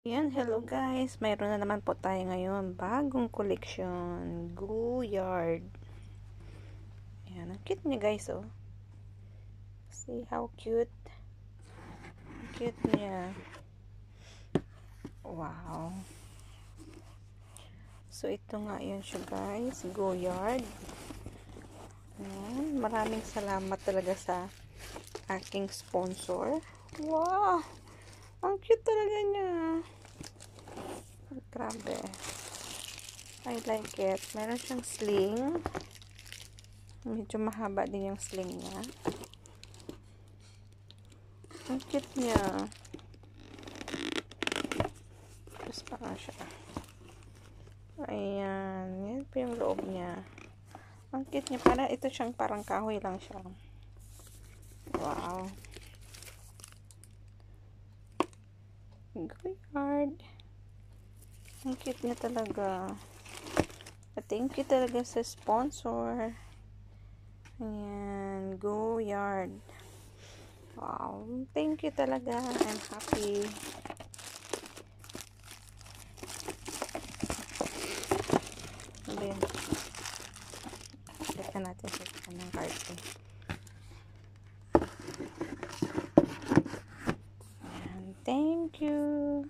Yan, hello guys. Mayroon na naman po tayo ngayon bagong collection, Goyard. Yan, ang cute niya guys, oh. See how cute. Ang cute niya. Wow. So ito nga yun siya guys, Goyard. Yan, maraming salamat talaga sa aking sponsor. Wow. Ang cute talaga niya. Grabe. I like it. Meron siyang sling. Medyo mahaba din yung sling niya. Ang cute niya. Tapos pa siya. Ayan. Yan po yung loob niya. Ang cute niya. Ito siyang parang kahoy lang siya. Wow. Goyard. Ang cute niya talaga. Thank you talaga sa sponsor. Ayan. Goyard. Wow. Thank you talaga. I'm happy. Then, check natin sa kanang card. Thank you.